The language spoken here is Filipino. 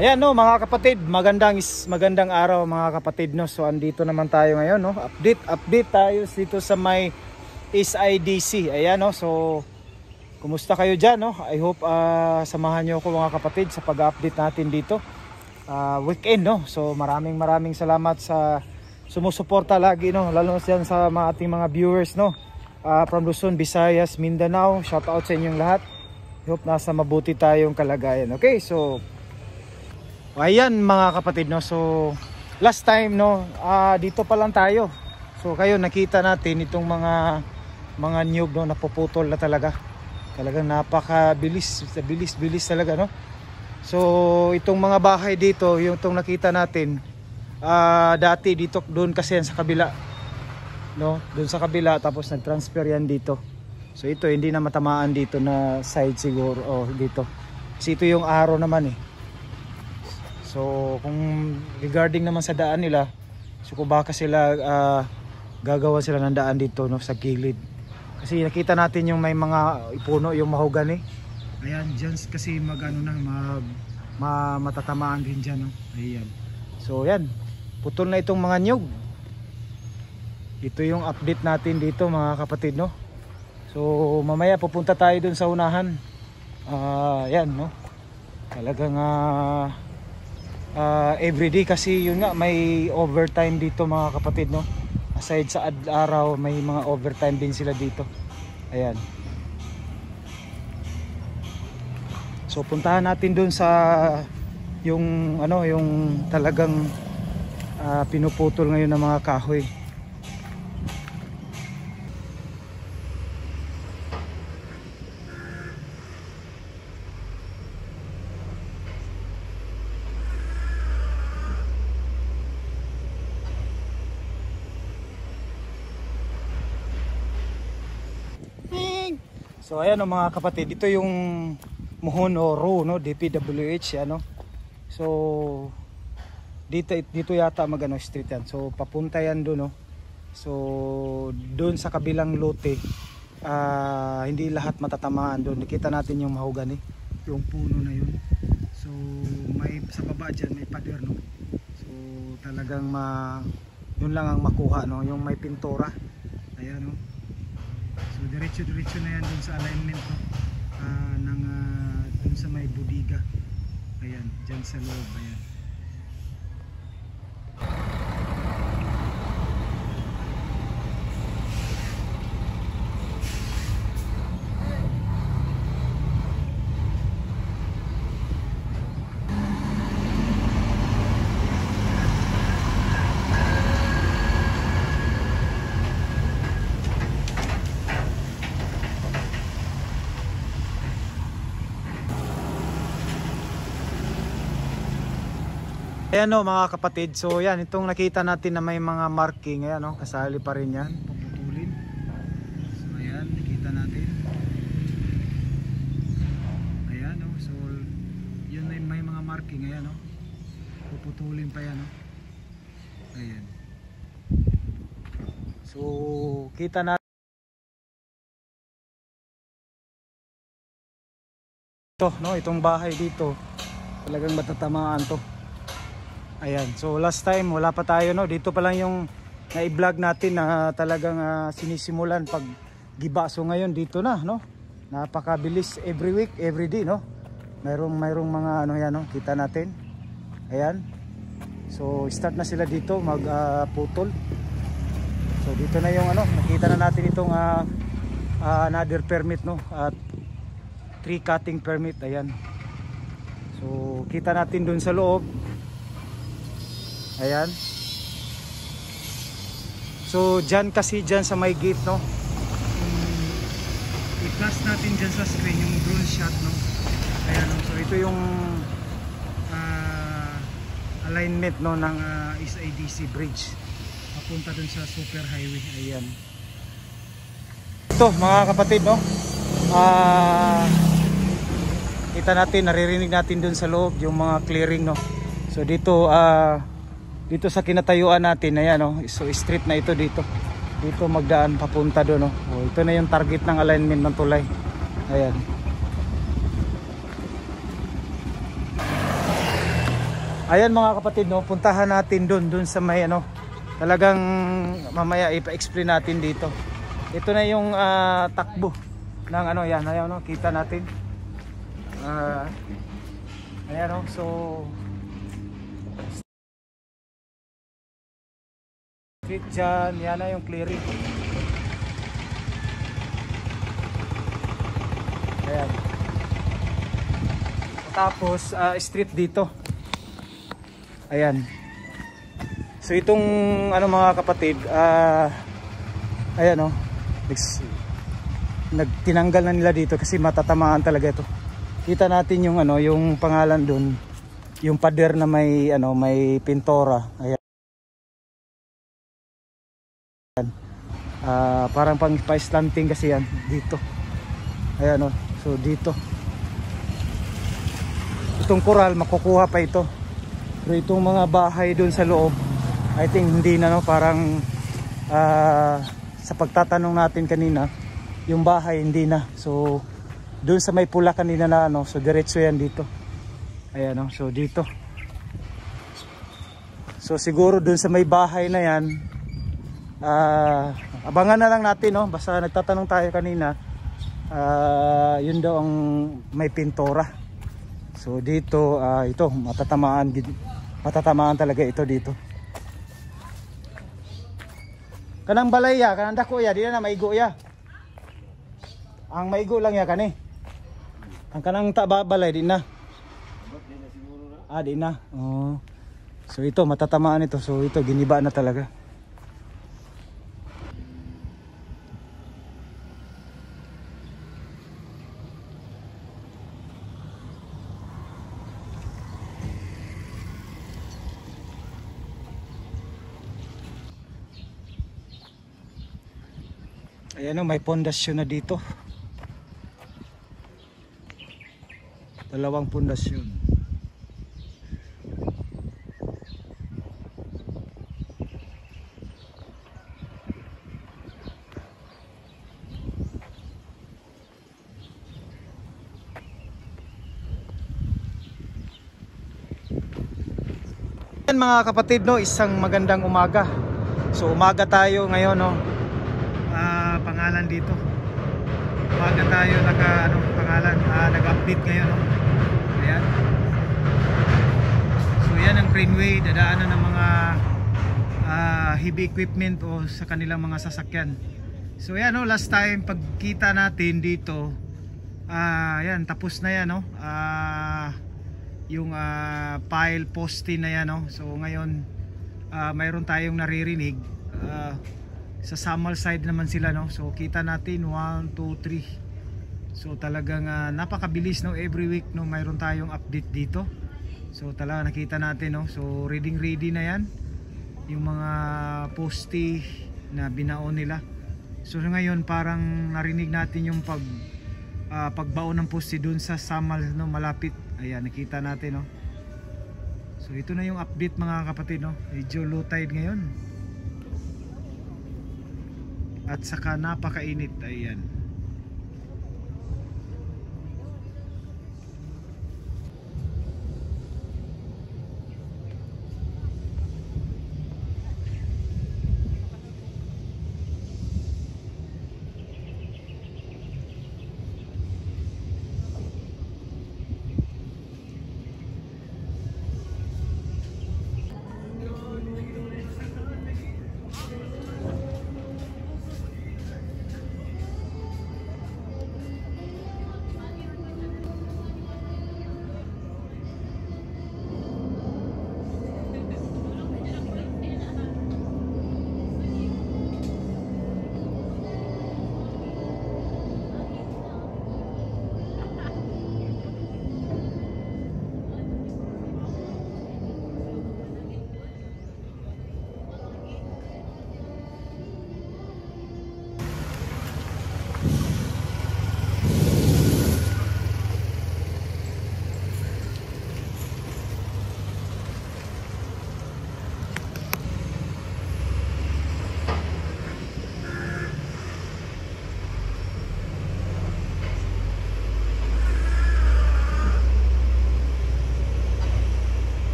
Ayan no mga kapatid, magandang araw mga kapatid no. So andito naman tayo ngayon no. Update tayo dito sa may SIDC. Ayan no. So kumusta kayo diyan no? I hope samahan niyo ako mga kapatid sa pag-update natin dito. Weekend no. So maraming salamat sa sumusuporta lagi no, lalo na sa ating mga viewers no. From Luzon, Visayas, Mindanao. Shout out sa inyong lahat. I hope nasa mabuti tayong kalagayan. Okay, so ayan mga kapatid no. So last time no, dito pa lang tayo. So kayo nakita natin itong mga niyog no, napuputol na talaga. Talagang napakabilis talaga no. So itong mga bahay dito, yung itong nakita natin, dati dito doon kasi yan sa kabila no, doon sa kabila, tapos nag-transfer yan dito. So ito hindi na matamaan dito na side siguro dito. Kasi ito yung araw naman eh. So kung regarding naman sa daan nila, so kung baka sila gagawa sila ng daan dito no, sa gilid. Kasi nakita natin yung may mga puno, yung mahogany. Ayan, dyan kasi matatamaan din dyan no. Ayan. So yan, putol na itong mga nyug. Ito yung update natin dito mga kapatid no. So mamaya pupunta tayo dun sa unahan. Yan no. Talagang everyday kasi yun nga, may overtime dito mga kapatid no. Aside sa araw, may mga overtime din sila dito. Ayan. So puntahan natin dun sa yung yung talagang pinuputol ngayon ng mga kahoy. So ayan o mga kapatid, ito yung Muhon o RO no, DPWH ano. So dito yata street yan. So papunta yan doon no. So doon sa kabilang lote, hindi lahat matatamaan doon. Nakita natin yung mahogany, yung puno na yun. So may sa baba dyan may pader no. So talagang yun lang ang makuha no, yung may pintura. Ayan no. So diretso na yan dun sa alignment no? Dun sa may budiga. Ayan, dyan sa loob. Ayan. Ayan o mga kapatid, so yan, itong nakita natin na may mga marking, ayan o, kasali pa rin yan, puputulin. So ayan, nakita natin. Ayan o, so yun may mga marking, ayan o, puputulin pa yan o. Ayan. So kita natin ito, no, itong bahay dito, talagang matatamaan to. Ayan, so last time wala pa tayo no, dito pa lang yung na-i-vlog natin na talagang sinisimulan pag giba. So ngayon dito na no, napakabilis, every week, every day no, mayroong mga yan no, kita natin. Ayan, so start na sila dito magputol. So dito na yung nakita na natin itong another permit no, at tree cutting permit. Ayan, so kita natin dun sa loob. Ayan. So dyan kasi dyan sa may gate no, i-plus natin dyan sa screen yung drone shot no. Ayan no? So ito yung alignment no ng SIDC bridge papunta dun sa super highway. Ayan. Ito mga kapatid no, kita natin, naririnig natin dun sa loob yung mga clearing no. So dito dito sa kinatayuan natin, ayan no, so street na ito dito magdaan papunta doon no. Ito na yung target ng alignment ng tulay. Ayan. Ayan mga kapatid, no, puntahan natin doon sa may ano, talagang mamaya ipa-explain natin dito. Ito na yung takbo ng ano, yan, ayan, no, kita natin. Ayan, no, so street dyan, yan na yung clearing. Ayan. Tapos street dito. Ayan. So itong ano mga kapatid, ayan, oh, tinanggal na nila dito kasi matatamaan talaga ito. Kita natin yung ano, yung pangalan doon, yung pader na may ano, may pintora. Ayan. Parang pang pa-slanting kasi yan dito. Ayan, oh. So dito. Itong koral makukuha pa ito. Pero itong mga bahay doon sa loob, I think hindi na, no, parang sa pagtatanong natin kanina, yung bahay hindi na. So doon sa may pula kanina na ano, so diretso yan dito. Ayan, no, so dito. So siguro doon sa may bahay na yan, abangan na lang natin, no, basta nagtatanong tayo kanina, yun daw ang may pintora. So dito, ito matatamaan talaga ito dito. Kanang balay ya, kanang dako ya, di na maigo ya. Ang maigo lang ya kani. Ang kanang balay di na. Di na. Oh. So ito matatamaan ito. So ito giniba na talaga. Ayan, oh, may pundasyon na dito. Dalawang pundasyon. Ayan mga kapatid, no, isang magandang umaga. So umaga tayo ngayon, no. Pangalan dito. Umaga tayo nag-update ngayon, no? Ayan. So yan ang Greenway, dadaanan ng mga heavy equipment o sa kanilang mga sasakyan. So yan, no, last time pagkita natin dito, yan, tapos na yan, no. Yung pile posting na yan, no. So ngayon mayroon tayong naririnig, sa Samal side naman sila, no. So kita natin 1, 2, 3. So talagang napakabilis, no. Every week, no, mayroon tayong update dito. So talaga nakita natin, no. So ready na yan yung mga poste na binaon nila. So ngayon parang narinig natin yung pagbaon ng poste dun sa Samal, no, malapit. Ayan, nakita natin, no. So ito na yung update mga kapatid, no. Medyo low tide ngayon. At saka napakainit, ayan.